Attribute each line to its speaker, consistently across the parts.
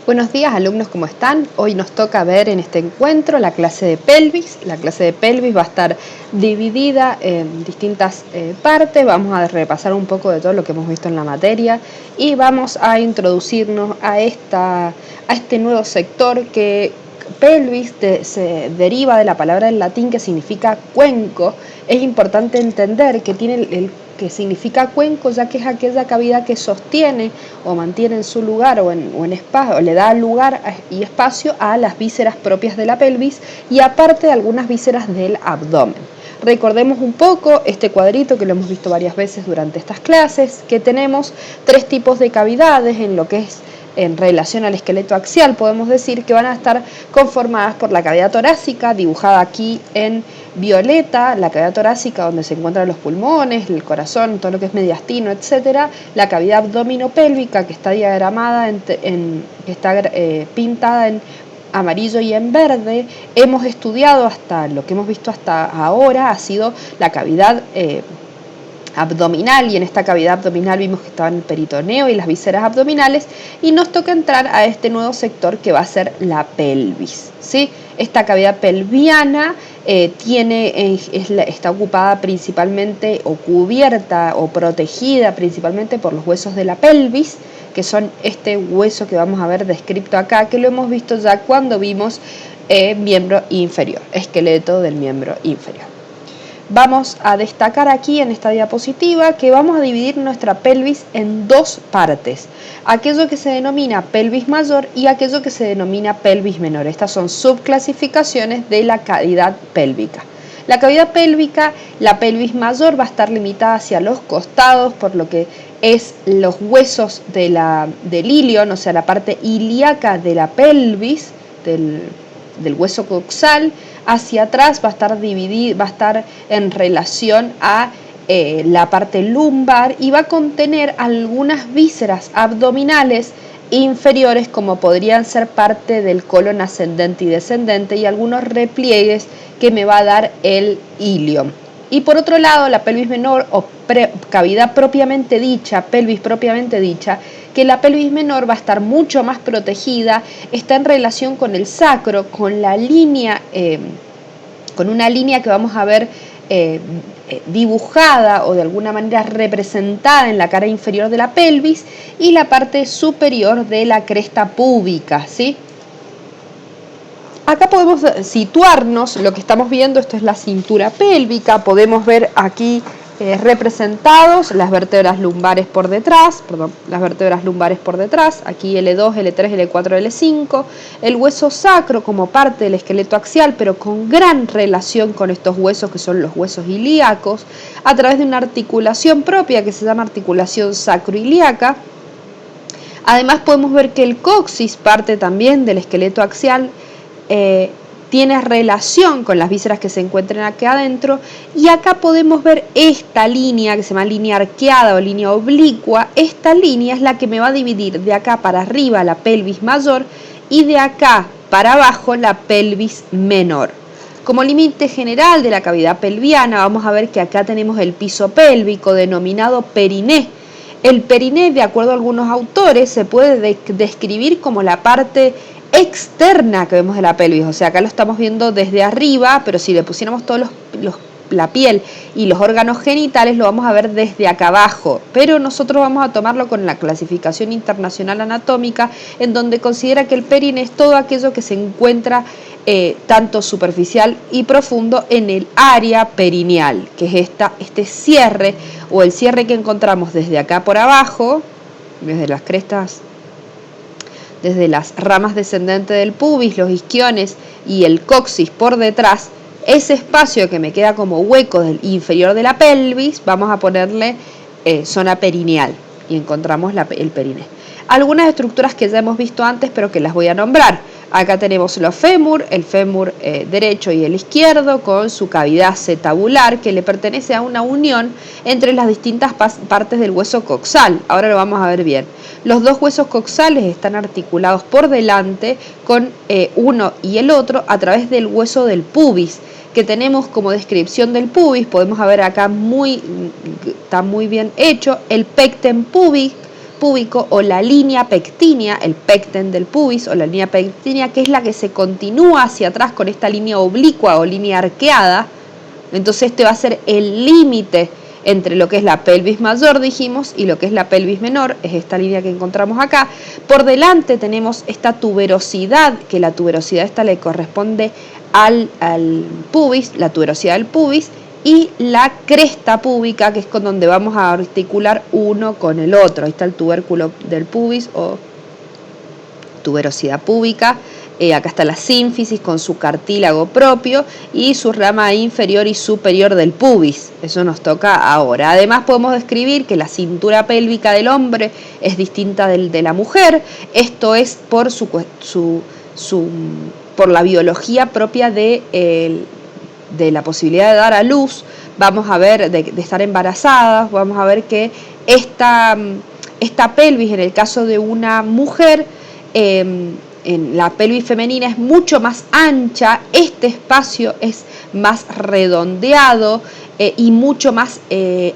Speaker 1: Buenos días alumnos, ¿cómo están? Hoy nos toca ver en este encuentro la clase de pelvis. La clase de pelvis va a estar dividida en distintas partes. Vamos a repasar un poco de todo lo que hemos visto en la materia y vamos a introducirnos a este nuevo sector que pelvis se deriva de la palabra en latín que significa cuenco. Es importante entender que tiene que significa cuenco, ya que es aquella cavidad que sostiene o mantiene en su lugar o en espacio, o le da lugar y espacio a las vísceras propias de la pelvis y aparte de algunas vísceras del abdomen. Recordemos un poco este cuadrito que lo hemos visto varias veces durante estas clases, que tenemos tres tipos de cavidades en lo que es en relación al esqueleto axial. Podemos decir que van a estar conformadas por la cavidad torácica, dibujada aquí en violeta, la cavidad torácica donde se encuentran los pulmones, el corazón, todo lo que es mediastino, etcétera, la cavidad abdominopélvica que está diagramada, que está pintada en amarillo y en verde. Hemos estudiado hasta lo que hemos visto hasta ahora ha sido la cavidad abdominal, y en esta cavidad abdominal vimos que estaban el peritoneo y las vísceras abdominales, y nos toca entrar a este nuevo sector que va a ser la pelvis, ¿sí? Esta cavidad pelviana está ocupada principalmente o cubierta o protegida principalmente por los huesos de la pelvis, que son este hueso que vamos a ver descrito acá, que lo hemos visto ya cuando vimos miembro inferior, esqueleto del miembro inferior. Vamos a destacar aquí en esta diapositiva que vamos a dividir nuestra pelvis en dos partes, aquello que se denomina pelvis mayor y aquello que se denomina pelvis menor. Estas son subclasificaciones de la cavidad pélvica. La cavidad pélvica, la pelvis mayor va a estar limitada hacia los costados, por lo que es los huesos del ilion, o sea, la parte ilíaca de la pelvis, del hueso coxal. Hacia atrás va a estar dividido, va a estar en relación a la parte lumbar y va a contener algunas vísceras abdominales inferiores, como podrían ser parte del colon ascendente y descendente, y algunos repliegues que me va a dar el ilion. Y por otro lado, la pelvis menor o cavidad propiamente dicha, pelvis propiamente dicha, que la pelvis menor va a estar mucho más protegida, está en relación con el sacro, con la línea, con una línea que vamos a ver dibujada o de alguna manera representada en la cara inferior de la pelvis y la parte superior de la cresta púbica, ¿sí? Acá podemos situarnos, lo que estamos viendo, esto es la cintura pélvica, podemos ver aquí representados las vértebras lumbares por detrás, aquí L2, L3, L4, L5, el hueso sacro como parte del esqueleto axial, pero con gran relación con estos huesos que son los huesos ilíacos, a través de una articulación propia que se llama articulación sacroilíaca. Además podemos ver que el coxis, parte también del esqueleto axial, tiene relación con las vísceras que se encuentran aquí adentro, y acá podemos ver esta línea que se llama línea arqueada o línea oblicua. Esta línea es la que me va a dividir de acá para arriba la pelvis mayor y de acá para abajo la pelvis menor. Como límite general de la cavidad pelviana vamos a ver que acá tenemos el piso pélvico denominado periné. El periné, de acuerdo a algunos autores, se puede describir como la parte externa que vemos de la pelvis, o sea, acá lo estamos viendo desde arriba, pero si le pusiéramos todos la piel y los órganos genitales lo vamos a ver desde acá abajo, pero nosotros vamos a tomarlo con la clasificación internacional anatómica, en donde considera que el periné es todo aquello que se encuentra tanto superficial y profundo en el área perineal, que es este cierre o el cierre que encontramos desde acá por abajo, desde las crestas, desde las ramas descendentes del pubis, los isquiones y el coxis por detrás. Ese espacio que me queda como hueco del inferior de la pelvis, vamos a ponerle zona perineal, y encontramos el periné. Algunas estructuras que ya hemos visto antes, pero que las voy a nombrar. Acá tenemos los fémur, el fémur derecho y el izquierdo, con su cavidad acetabular, que le pertenece a una unión entre las distintas partes del hueso coxal. Ahora lo vamos a ver bien. Los dos huesos coxales están articulados por delante con uno y el otro a través del hueso del pubis, que tenemos como descripción del pubis. Podemos ver acá está muy bien hecho el pecten pubis, púbico, o la línea pectínea, el pecten del pubis, o la línea pectínea, que es la que se continúa hacia atrás con esta línea oblicua o línea arqueada. Entonces este va a ser el límite entre lo que es la pelvis mayor, dijimos, y lo que es la pelvis menor, es esta línea que encontramos acá. Por delante tenemos esta tuberosidad, que la tuberosidad esta le corresponde al pubis, la tuberosidad del pubis, y la cresta púbica, que es con donde vamos a articular uno con el otro. Ahí está el tubérculo del pubis o tuberosidad púbica. Acá está la sínfisis con su cartílago propio y su rama inferior y superior del pubis. Eso nos toca ahora. Además podemos describir que la cintura pélvica del hombre es distinta de la mujer. Esto es por por la biología propia de la posibilidad de dar a luz. Vamos a ver, de estar embarazadas, vamos a ver que esta pelvis, en el caso de una mujer, en la pelvis femenina es mucho más ancha, este espacio es más redondeado y mucho más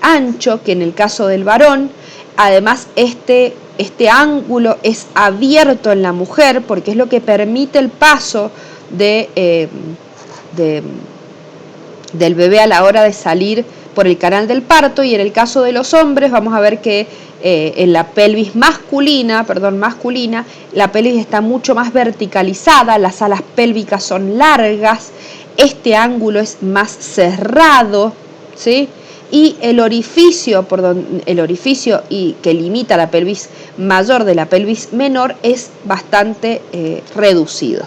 Speaker 1: ancho que en el caso del varón. Además, este ángulo es abierto en la mujer porque es lo que permite el paso del bebé a la hora de salir por el canal del parto, y en el caso de los hombres vamos a ver que en la pelvis masculina, la pelvis está mucho más verticalizada, las alas pélvicas son largas, este ángulo es más cerrado, ¿sí? Y el orificio que limita la pelvis mayor de la pelvis menor es bastante reducido.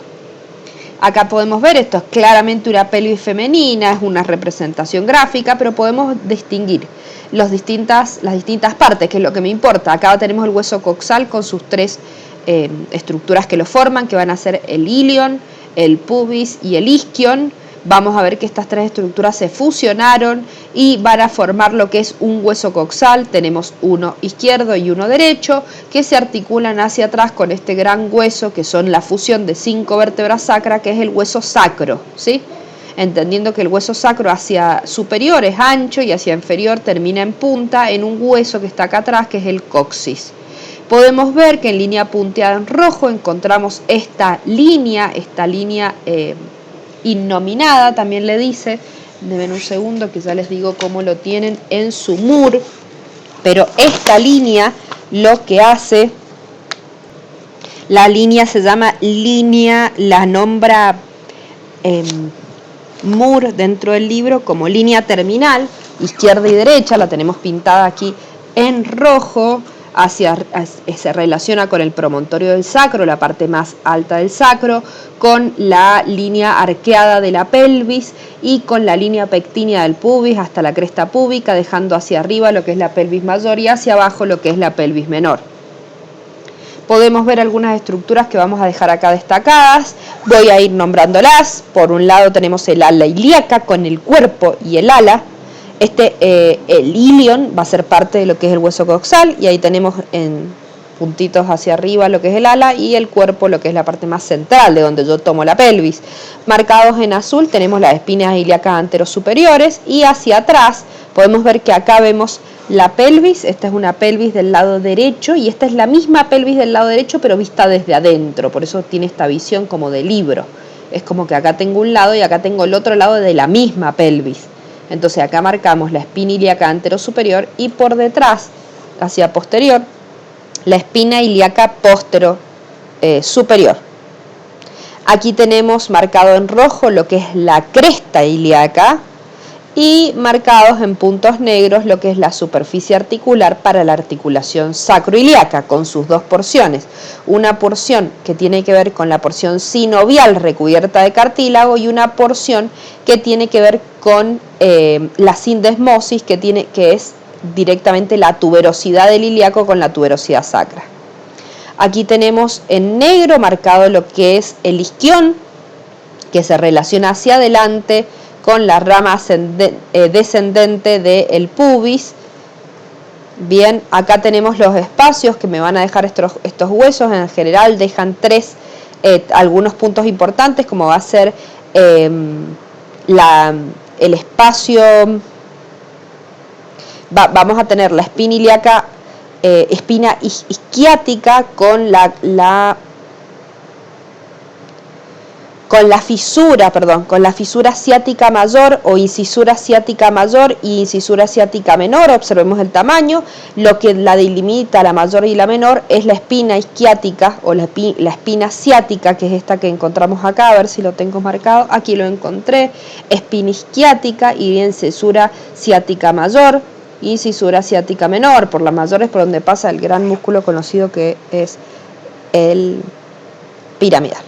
Speaker 1: Acá podemos ver, esto es claramente una pelvis femenina, es una representación gráfica, pero podemos distinguir las distintas partes, que es lo que me importa. Acá tenemos el hueso coxal con sus tres estructuras que lo forman, que van a ser el ilion, el pubis y el isquion. Vamos a ver que estas tres estructuras se fusionaron y van a formar lo que es un hueso coxal. Tenemos uno izquierdo y uno derecho que se articulan hacia atrás con este gran hueso, que son la fusión de 5 vértebras sacras, que es el hueso sacro, ¿sí? Entendiendo que el hueso sacro hacia superior es ancho y hacia inferior termina en punta en un hueso que está acá atrás, que es el coxis. Podemos ver que en línea punteada en rojo encontramos esta línea innominada, también le dice. Deben un segundo que ya les digo cómo lo tienen en su MUR, pero esta línea lo que hace, la línea se llama la nombra MUR dentro del libro como línea terminal, izquierda y derecha, la tenemos pintada aquí en rojo. Se relaciona con el promontorio del sacro, la parte más alta del sacro, con la línea arqueada de la pelvis y con la línea pectínea del pubis hasta la cresta púbica, dejando hacia arriba lo que es la pelvis mayor y hacia abajo lo que es la pelvis menor. Podemos ver algunas estructuras que vamos a dejar acá destacadas. Voy a ir nombrándolas. Por un lado tenemos el ala ilíaca con el cuerpo y el ala. El ilion va a ser parte de lo que es el hueso coxal, y ahí tenemos en puntitos hacia arriba lo que es el ala y el cuerpo, lo que es la parte más central de donde yo tomo la pelvis. Marcados en azul tenemos las espinas ilíacas anterosuperiores, y hacia atrás podemos ver que acá vemos la pelvis. Esta es una pelvis del lado derecho y esta es la misma pelvis del lado derecho pero vista desde adentro, por eso tiene esta visión como de libro. Es como que acá tengo un lado y acá tengo el otro lado de la misma pelvis. Entonces acá marcamos la espina ilíaca anterosuperior y por detrás, hacia posterior, la espina ilíaca postero superior. Aquí tenemos marcado en rojo lo que es la cresta ilíaca y marcados en puntos negros lo que es la superficie articular para la articulación sacroiliaca, con sus dos porciones. Una porción que tiene que ver con la porción sinovial recubierta de cartílago y una porción que tiene que ver con la sindesmosis, que es directamente la tuberosidad del ilíaco con la tuberosidad sacra. Aquí tenemos en negro marcado lo que es el isquión, que se relaciona hacia adelante con la rama descendente del pubis. Bien, acá tenemos los espacios que me van a dejar estos huesos. En general dejan algunos puntos importantes, como va a ser el espacio. Vamos a tener la espina ilíaca espina isquiática con la fisura ciática mayor o incisura ciática mayor y incisura ciática menor. Observemos el tamaño. Lo que la delimita, la mayor y la menor, es la espina isquiática o la espina ciática, que es esta que encontramos acá. A ver si lo tengo marcado. Aquí lo encontré. Espina isquiática y incisura ciática mayor y incisura ciática menor. Por la mayor es por donde pasa el gran músculo conocido que es el piramidal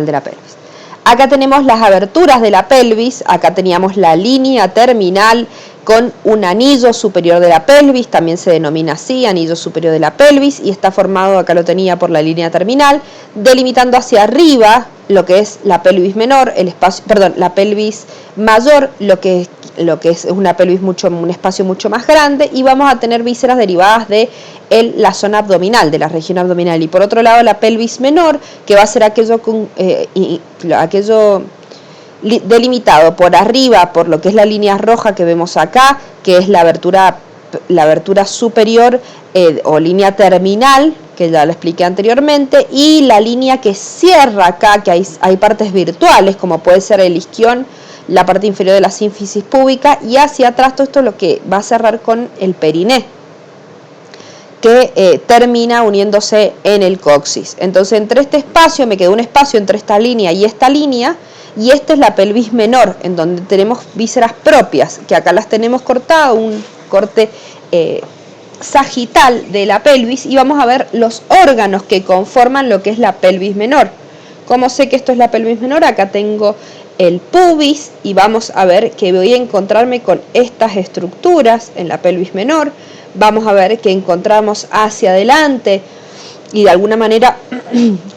Speaker 1: de la pelvis. Acá tenemos las aberturas de la pelvis. Acá teníamos la línea terminal con un anillo superior de la pelvis, también se denomina así, anillo superior de la pelvis, y está formado, acá lo tenía, por la línea terminal, delimitando hacia arriba lo que es la pelvis menor, la pelvis mayor, lo que es una pelvis un espacio mucho más grande, y vamos a tener vísceras derivadas de la zona abdominal, de la región abdominal. Y por otro lado, la pelvis menor, que va a ser aquello delimitado por arriba por lo que es la línea roja que vemos acá, que es la abertura superior o línea terminal, que ya lo expliqué anteriormente, y la línea que cierra acá, que hay partes virtuales, como puede ser el isquión, la parte inferior de la sínfisis púbica, y hacia atrás todo esto es lo que va a cerrar con el periné, que termina uniéndose en el coxis. Entonces, entre este espacio, me quedó un espacio entre esta línea, y esta es la pelvis menor, en donde tenemos vísceras propias, que acá las tenemos cortadas, un corte sagital de la pelvis, y vamos a ver los órganos que conforman lo que es la pelvis menor. ¿Cómo sé que esto es la pelvis menor? Acá tengo el pubis, y vamos a ver que voy a encontrarme con estas estructuras en la pelvis menor. Vamos a ver que encontramos hacia adelante y de alguna manera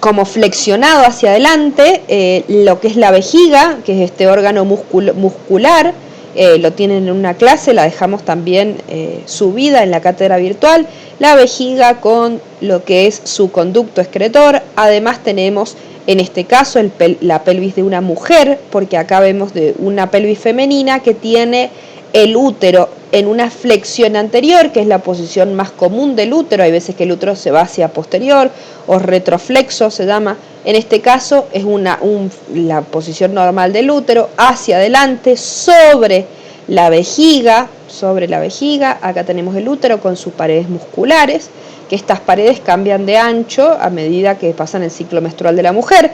Speaker 1: como flexionado hacia adelante lo que es la vejiga, que es este órgano muscular. Lo tienen en una clase, la dejamos también subida en la cátedra virtual. La vejiga con lo que es su conducto excretor. Además tenemos en este caso la pelvis de una mujer, porque acá vemos de una pelvis femenina que tiene el útero en una flexión anterior, que es la posición más común del útero. Hay veces que el útero se va hacia posterior o retroflexo se llama. En este caso es la posición normal del útero, hacia adelante, sobre la vejiga. Acá tenemos el útero con sus paredes musculares, que estas paredes cambian de ancho a medida que pasan el ciclo menstrual de la mujer.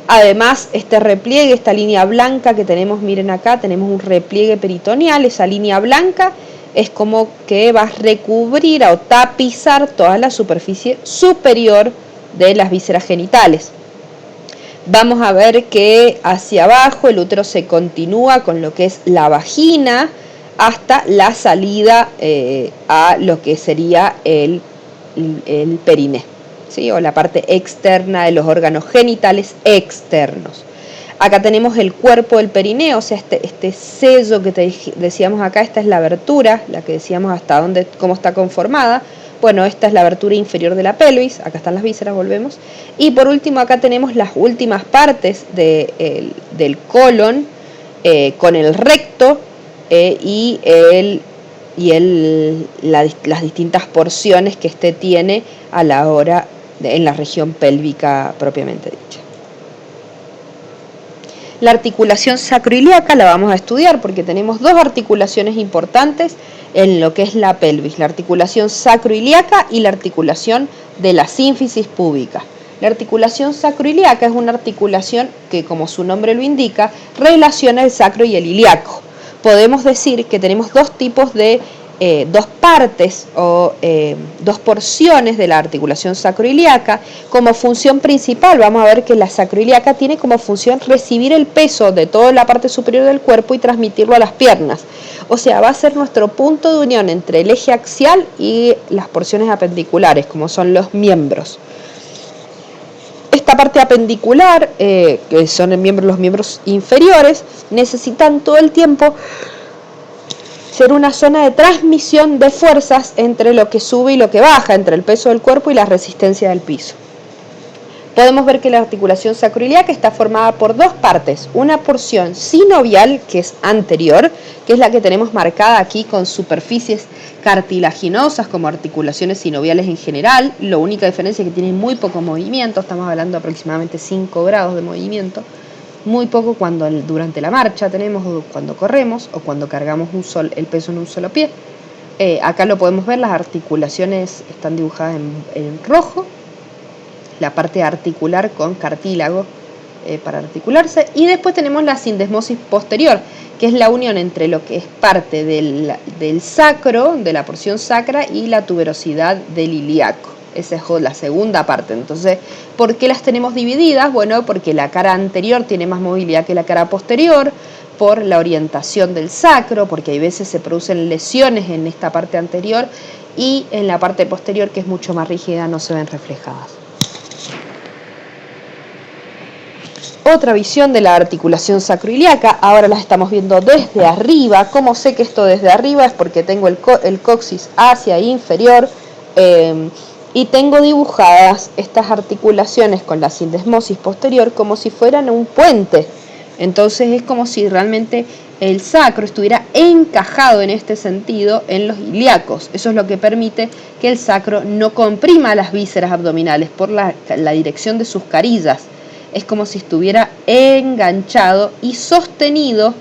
Speaker 1: Además, este repliegue, esta línea blanca que tenemos, miren acá, tenemos un repliegue peritoneal. Esa línea blanca es como que va a recubrir o tapizar toda la superficie superior de las vísceras genitales. Vamos a ver que hacia abajo el útero se continúa con lo que es la vagina hasta la salida a lo que sería el periné, ¿sí? O la parte externa de los órganos genitales externos. Acá tenemos el cuerpo del perineo, o sea, este sello que decíamos acá, esta es la abertura, la que decíamos hasta cómo está conformada. Bueno, esta es la abertura inferior de la pelvis, acá están las vísceras, volvemos. Y por último, acá tenemos las últimas partes del colon con el recto las distintas porciones que este tiene a la hora en la región pélvica propiamente dicha. La articulación sacroiliaca la vamos a estudiar porque tenemos dos articulaciones importantes en lo que es la pelvis, la articulación sacroiliaca y la articulación de la sínfisis púbica. La articulación sacroiliaca es una articulación que, como su nombre lo indica, relaciona el sacro y el ilíaco. Podemos decir que tenemos dos tipos de dos partes o dos porciones de la articulación sacroiliaca. Como función principal vamos a ver que la sacroiliaca tiene como función recibir el peso de toda la parte superior del cuerpo y transmitirlo a las piernas. O sea, va a ser nuestro punto de unión entre el eje axial y las porciones apendiculares, como son los miembros. Esta parte apendicular, que son los miembros inferiores, necesitan todo el tiempo ser una zona de transmisión de fuerzas entre lo que sube y lo que baja, entre el peso del cuerpo y la resistencia del piso. podemos ver que la articulación sacroiliaca está formada por dos partes, una porción sinovial, que es anterior, que es la que tenemos marcada aquí con superficies cartilaginosas como articulaciones sinoviales en general. La única diferencia es que tienen muy poco movimiento, estamos hablando de aproximadamente 5 grados de movimiento, muy poco durante la marcha tenemos, o cuando corremos, o cuando cargamos el peso en un solo pie. Acá lo podemos ver, las articulaciones están dibujadas en rojo, la parte articular con cartílago para articularse, y después tenemos la sindesmosis posterior, que es la unión entre lo que es parte del sacro, de la porción sacra, y la tuberosidad del ilíaco. Esa es la segunda parte. Entonces, ¿por qué las tenemos divididas? Bueno, porque la cara anterior tiene más movilidad que la cara posterior, por la orientación del sacro, porque hay veces se producen lesiones en esta parte anterior, y en la parte posterior, que es mucho más rígida, no se ven reflejadas. Otra visión de la articulación sacroiliaca, ahora las estamos viendo desde arriba. ¿Cómo sé que esto desde arriba? Es porque tengo el coxis hacia inferior y tengo dibujadas estas articulaciones con la sindesmosis posterior como si fueran un puente. Entonces es como si realmente el sacro estuviera encajado en este sentido en los ilíacos. Eso es lo que permite que el sacro no comprima las vísceras abdominales por la dirección de sus carillas. Es como si estuviera enganchado y sostenido,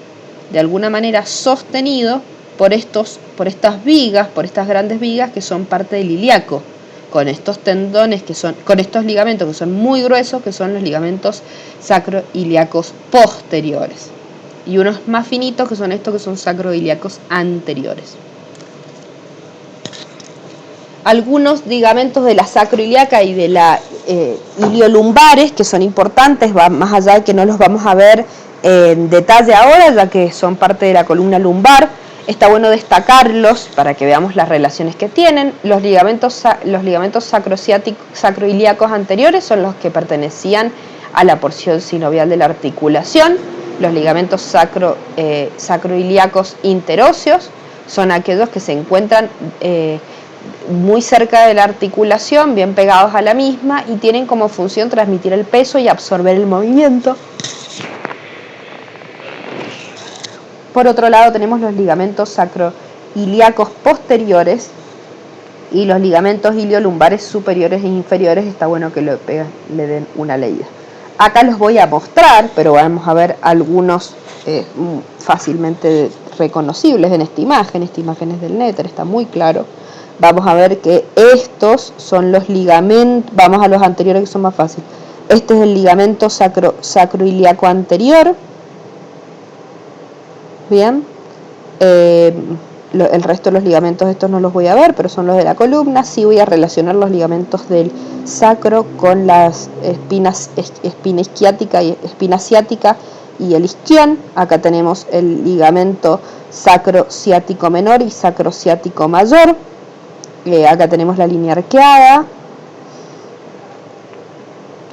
Speaker 1: de alguna manera sostenido por estas vigas, por estas grandes vigas que son parte del ilíaco, con estos tendones con estos ligamentos que son muy gruesos, que son los ligamentos sacroiliacos posteriores, y unos más finitos que son estos que son sacroiliacos anteriores. Algunos ligamentos de la sacroiliaca y de la iliolumbares, que son importantes, va más allá de que no los vamos a ver en detalle ahora, ya que son parte de la columna lumbar. Está bueno destacarlos para que veamos las relaciones que tienen. Los ligamentos sacroiliacos anteriores son los que pertenecían a la porción sinovial de la articulación. Los ligamentos sacroiliacos interóseos son aquellos que se encuentran muy cerca de la articulación, bien pegados a la misma, y tienen como función transmitir el peso y absorber el movimiento. Por otro lado tenemos los ligamentos sacroiliacos posteriores y los ligamentos iliolumbares superiores e inferiores. Está bueno que le den una leída. Acá los voy a mostrar, pero vamos a ver algunos fácilmente reconocibles en esta imagen. Esta imagen es del Netter, está muy claro. Vamos a ver que estos son los ligamentos, vamos a los anteriores que son más fáciles. Este es el ligamento sacroiliaco anterior. Bien, el resto de los ligamentos estos no los voy a ver, pero son los de la columna. Sí voy a relacionar los ligamentos del sacro con las espina isquiática y espina ciática y el isquión. Acá tenemos el ligamento sacrociático menor y sacrociático mayor. Acá tenemos la línea arqueada.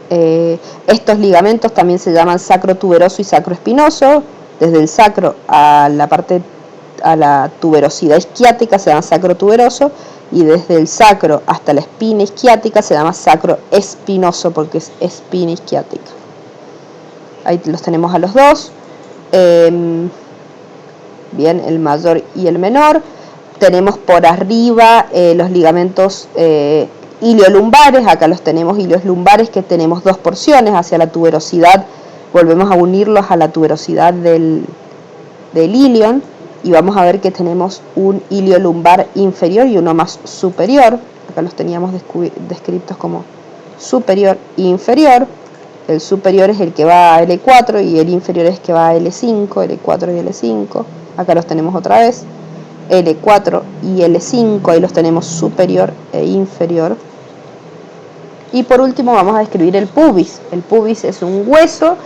Speaker 1: Estos ligamentos también se llaman sacrotuberoso y sacroespinoso. Desde el sacro a la tuberosidad isquiática se llama sacrotuberoso, y desde el sacro hasta la espina isquiática se llama sacroespinoso porque es espina isquiática. Ahí los tenemos a los dos. Bien, el mayor y el menor. Tenemos por arriba los ligamentos iliolumbares. Acá los tenemos ilios lumbares, que tenemos dos porciones hacia la tuberosidad. Volvemos a unirlos a la tuberosidad del ilion, y vamos a ver que tenemos un ilio lumbar inferior y uno más superior. Acá los teníamos descritos como superior e inferior. El superior es el que va a L4 y el inferior es el que va a L5, L4 y L5. Acá los tenemos otra vez, L4 y L5, ahí los tenemos superior e inferior. Y por último vamos a describir el pubis. El pubis es un hueso,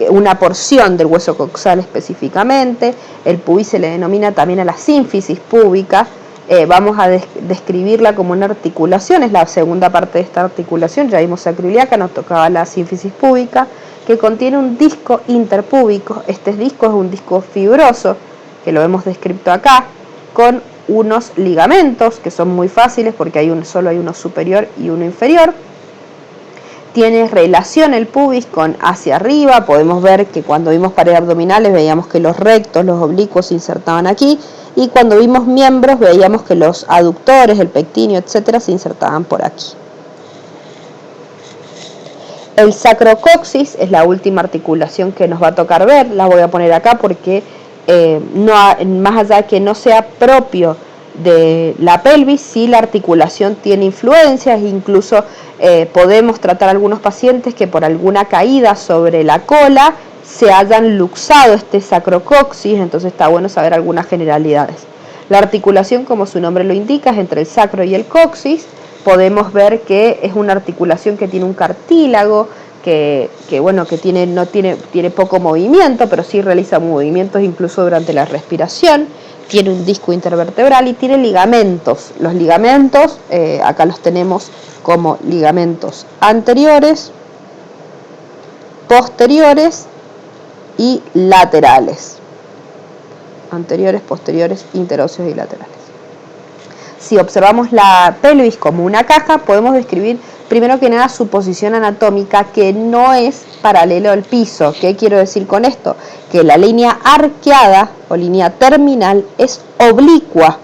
Speaker 1: una porción del hueso coxal específicamente. El pubis se le denomina también a la sínfisis púbica. Vamos a describirla como una articulación, es la segunda parte de esta articulación. Ya vimos sacroiliaca, nos tocaba la sínfisis púbica, que contiene un disco interpúbico. Este disco es un disco fibroso, que lo hemos descrito acá, con unos ligamentos que son muy fáciles porque solo hay uno superior y uno inferior. tiene relación el pubis con hacia arriba. Podemos ver que cuando vimos paredes abdominales veíamos que los rectos, los oblicuos se insertaban aquí, y cuando vimos miembros veíamos que los aductores, el pectíneo, etcétera, se insertaban por aquí. El sacrocoxis es la última articulación que nos va a tocar ver. La voy a poner acá porque más allá de que no sea propio de la pelvis, sí la articulación tiene influencias. Incluso podemos tratar a algunos pacientes que por alguna caída sobre la cola se hayan luxado este sacrocoxis, entonces está bueno saber algunas generalidades. La articulación, como su nombre lo indica, es entre el sacro y el coxis. Podemos ver que es una articulación que tiene un cartílago, que tiene poco movimiento, pero sí realiza movimientos incluso durante la respiración. Tiene un disco intervertebral y tiene ligamentos. Los ligamentos, acá los tenemos como ligamentos anteriores, posteriores y laterales. Anteriores, posteriores, interóseos y laterales. Si observamos la pelvis como una caja, podemos describir primero que nada su posición anatómica, que no es paralelo al piso. ¿Qué quiero decir con esto? Que la línea arqueada o línea terminal es oblicua.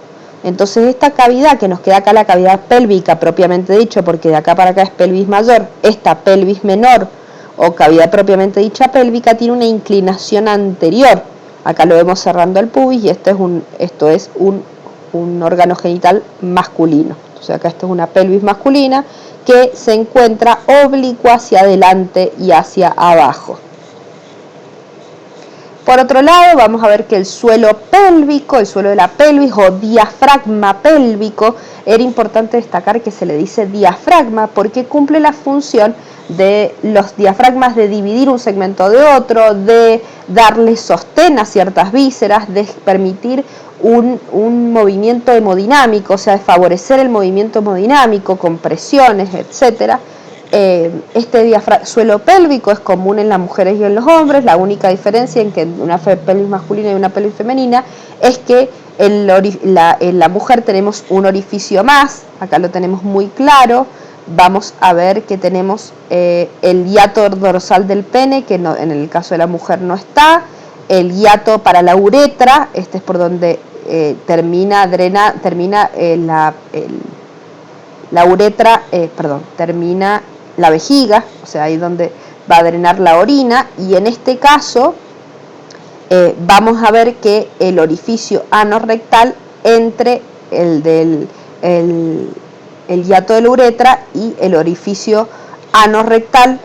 Speaker 1: Entonces esta cavidad que nos queda acá, la cavidad pélvica propiamente dicho, porque de acá para acá es pelvis mayor, esta pelvis menor o cavidad propiamente dicha pélvica tiene una inclinación anterior. Acá lo vemos cerrando el pubis y esto es un órgano genital masculino. Entonces acá esto es una pelvis masculina que se encuentra oblicua hacia adelante y hacia abajo. Por otro lado, vamos a ver que el suelo pélvico, el suelo de la pelvis o diafragma pélvico, era importante destacar que se le dice diafragma porque cumple la función de los diafragmas de dividir un segmento de otro, de darle sostén a ciertas vísceras, de permitir un movimiento hemodinámico, o sea, de favorecer el movimiento hemodinámico con presiones, etcétera. Este suelo pélvico es común en las mujeres y en los hombres. La única diferencia en que una pelvis masculina y una pelvis femenina es que en la mujer tenemos un orificio más, acá lo tenemos muy claro. Vamos a ver que tenemos el hiato dorsal del pene, que no, en el caso de la mujer no está, el hiato para la uretra, este es por donde termina la vejiga, o sea, ahí donde va a drenar la orina, y en este caso vamos a ver que el orificio anorrectal entre el hiato de la uretra y el orificio anorrectal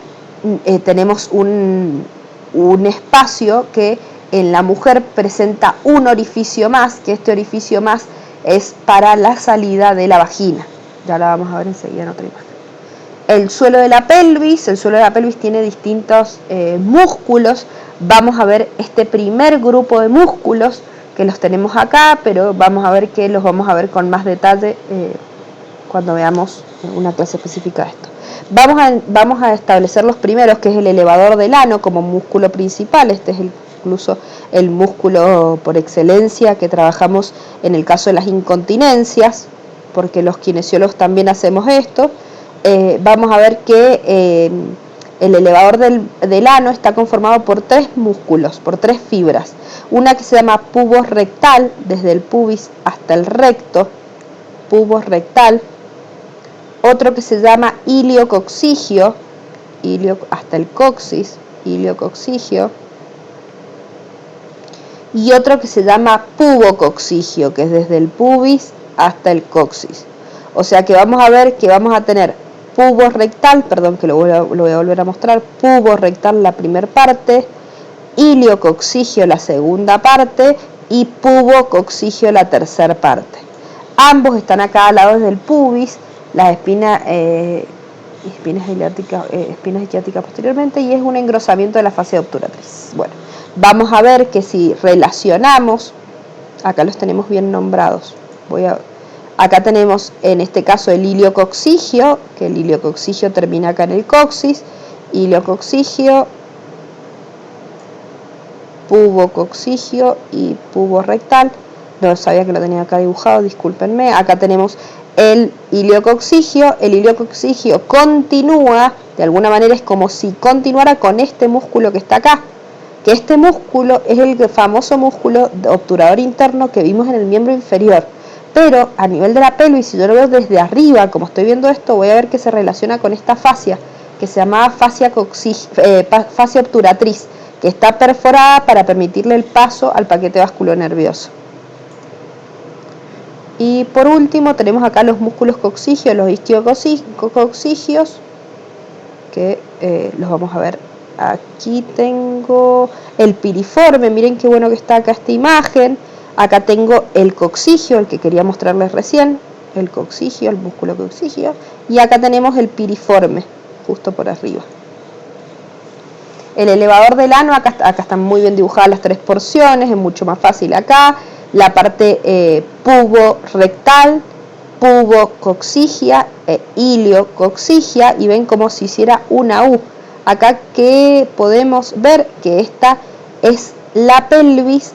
Speaker 1: tenemos un espacio que en la mujer presenta un orificio más, que este orificio más es para la salida de la vagina. Ya la vamos a ver enseguida en otra imagen. El suelo de la pelvis tiene distintos músculos. Vamos a ver este primer grupo de músculos que los tenemos acá, pero vamos a ver que los vamos a ver con más detalle cuando veamos una clase específica de esto. Vamos a establecer los primeros, que es el elevador del ano como músculo principal. Este es incluso el músculo por excelencia que trabajamos en el caso de las incontinencias, porque los kinesiólogos también hacemos esto. Vamos a ver que el elevador del ano está conformado por tres músculos, por tres fibras. Una que se llama pubos rectal, desde el pubis hasta el recto, pubos rectal. Otro que se llama iliococcigio, hasta el coxis, iliococcigio. Y otro que se llama pubococcigio, que es desde el pubis hasta el coxis. O sea que vamos a ver que vamos a tener pubo rectal, perdón que lo voy a volver a mostrar, pubo rectal la primera parte, iliococcigio la segunda parte y pubococcigio la tercera parte. Ambos están acá al lado del pubis, las espinas isquiáticas posteriormente, y es un engrosamiento de la fascia obturatriz. Bueno, vamos a ver que si relacionamos, acá los tenemos bien nombrados, acá tenemos en este caso el iliococcigio, que el iliococcigio termina acá en el coxis, iliococcigio, pubococcigio y pubo rectal. No sabía que lo tenía acá dibujado, discúlpenme. Acá tenemos el iliococcigio. El iliococcigio continúa, de alguna manera es como si continuara con este músculo que está acá, que este músculo es el famoso músculo obturador interno que vimos en el miembro inferior. Pero a nivel de la pelvis, si yo lo veo desde arriba, como estoy viendo esto, voy a ver que se relaciona con esta fascia, que se llamaba fascia obturatriz, que está perforada para permitirle el paso al paquete vasculonervioso. Y por último tenemos acá los músculos coccigios, los isquiococcigios, que los vamos a ver. Aquí tengo el piriforme, miren qué bueno que está acá esta imagen. Acá tengo el coccigio, el que quería mostrarles recién, el coccigio, el músculo coccigio, y acá tenemos el piriforme, justo por arriba. El elevador del ano, acá están muy bien dibujadas las tres porciones, es mucho más fácil acá. La parte pubo-rectal, pubo-coccigia e ilio-coccigia, y ven como si hiciera una U. Acá que podemos ver que esta es la pelvis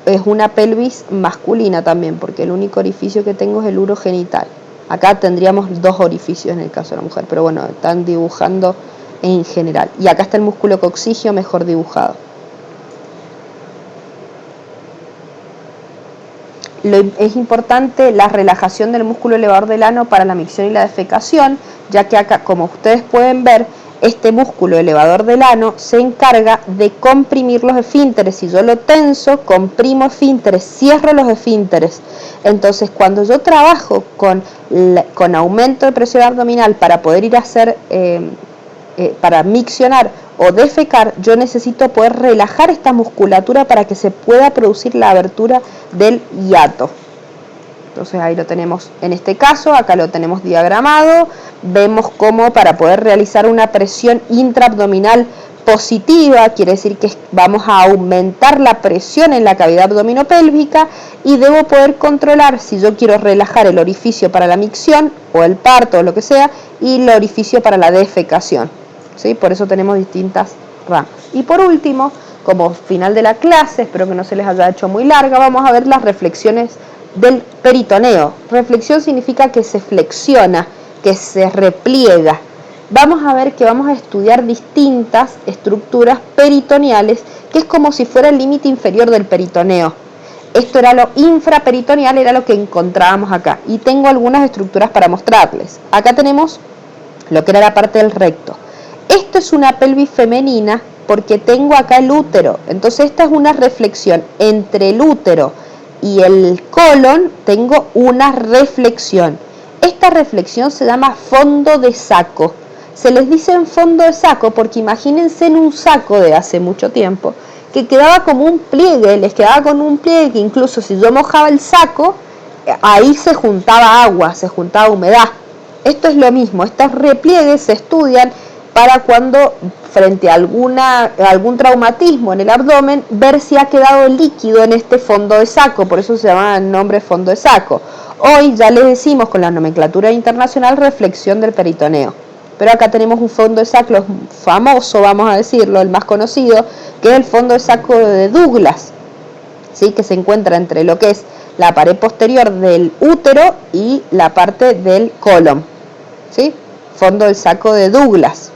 Speaker 1: es una pelvis masculina también, porque el único orificio que tengo es el urogenital. Acá tendríamos dos orificios en el caso de la mujer, pero bueno, están dibujando en general. Y acá está el músculo coccigio mejor dibujado. Es importante la relajación del músculo elevador del ano para la micción y la defecación, ya que acá, como ustedes pueden ver, este músculo elevador del ano se encarga de comprimir los esfínteres. Si yo lo tenso, comprimo esfínteres, cierro los esfínteres. Entonces, cuando yo trabajo con aumento de presión abdominal para poder ir a hacer, para miccionar o defecar, yo necesito poder relajar esta musculatura para que se pueda producir la abertura del hiato. Entonces ahí lo tenemos en este caso, acá lo tenemos diagramado. Vemos cómo para poder realizar una presión intraabdominal positiva, quiere decir que vamos a aumentar la presión en la cavidad abdominopélvica, y debo poder controlar si yo quiero relajar el orificio para la micción o el parto o lo que sea, y el orificio para la defecación. ¿Sí? Por eso tenemos distintas ramas. Y por último, como final de la clase, espero que no se les haya hecho muy larga, vamos a ver las reflexiones del peritoneo. Reflexión significa que se flexiona, que se repliega. Vamos a ver que vamos a estudiar distintas estructuras peritoneales, que es como si fuera el límite inferior del peritoneo. Esto era lo infraperitoneal, era lo que encontrábamos acá. Y tengo algunas estructuras para mostrarles. Acá tenemos lo que era la parte del recto. Esto es una pelvis femenina porque tengo acá el útero. Entonces esta es una reflexión entre el útero y el colon, tengo una reflexión. Esta reflexión se llama fondo de saco. Se les dice en fondo de saco porque imagínense en un saco de hace mucho tiempo que quedaba como un pliegue, les quedaba con un pliegue que incluso si yo mojaba el saco, ahí se juntaba agua, se juntaba humedad. Esto es lo mismo, estos repliegues se estudian para cuando frente a algún traumatismo en el abdomen, ver si ha quedado líquido en este fondo de saco, por eso se llama el nombre fondo de saco. Hoy ya les decimos con la nomenclatura internacional reflexión del peritoneo, pero acá tenemos un fondo de saco famoso, vamos a decirlo, el más conocido, que es el fondo de saco de Douglas, ¿sí? Que se encuentra entre lo que es la pared posterior del útero y la parte del colon, ¿sí? Fondo del saco de Douglas.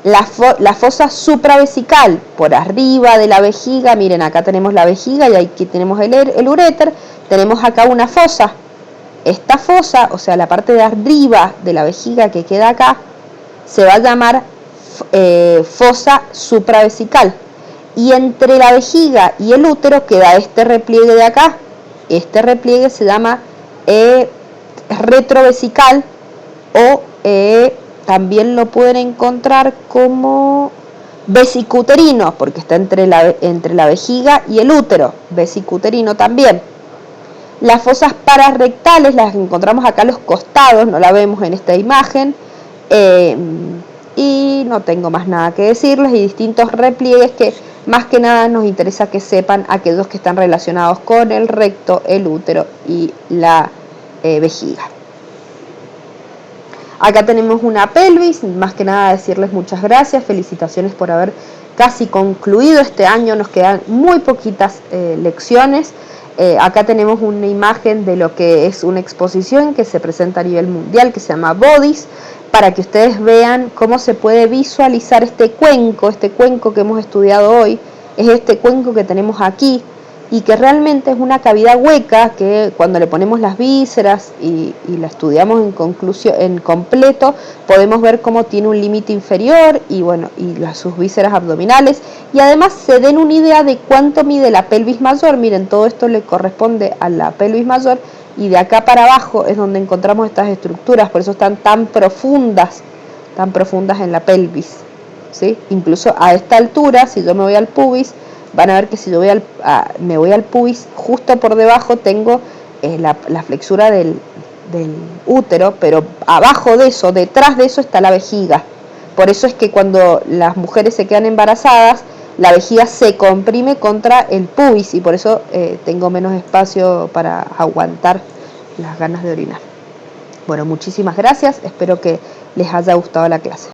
Speaker 1: La fosa supravesical, por arriba de la vejiga, miren, acá tenemos la vejiga y aquí tenemos el uréter, tenemos acá una fosa. Esta fosa, o sea, la parte de arriba de la vejiga que queda acá, se va a llamar fosa supravesical. Y entre la vejiga y el útero queda este repliegue de acá. Este repliegue se llama retrovesical o también lo pueden encontrar como vesicuterino, porque está entre la vejiga y el útero, vesicuterino también. Las fosas pararrectales las encontramos acá a los costados, no la vemos en esta imagen, y no tengo más nada que decirles, y distintos repliegues que más que nada nos interesa que sepan aquellos que están relacionados con el recto, el útero y la vejiga. Acá tenemos una pelvis, más que nada decirles muchas gracias, felicitaciones por haber casi concluido este año, nos quedan muy poquitas lecciones. Acá tenemos una imagen de lo que es una exposición que se presenta a nivel mundial, que se llama Bodies, para que ustedes vean cómo se puede visualizar este cuenco que hemos estudiado hoy, es este cuenco que tenemos aquí, y que realmente es una cavidad hueca que cuando le ponemos las vísceras y la estudiamos en completo, podemos ver cómo tiene un límite inferior y bueno, sus vísceras abdominales, y además se den una idea de cuánto mide la pelvis mayor. Miren, todo esto le corresponde a la pelvis mayor, y de acá para abajo es donde encontramos estas estructuras, por eso están tan profundas en la pelvis, ¿sí? Incluso a esta altura, si yo me voy al pubis, van a ver que si yo me voy al pubis, justo por debajo tengo la flexura del útero, pero abajo de eso, detrás de eso está la vejiga. Por eso es que cuando las mujeres se quedan embarazadas, la vejiga se comprime contra el pubis y por eso tengo menos espacio para aguantar las ganas de orinar. Bueno, muchísimas gracias, espero que les haya gustado la clase.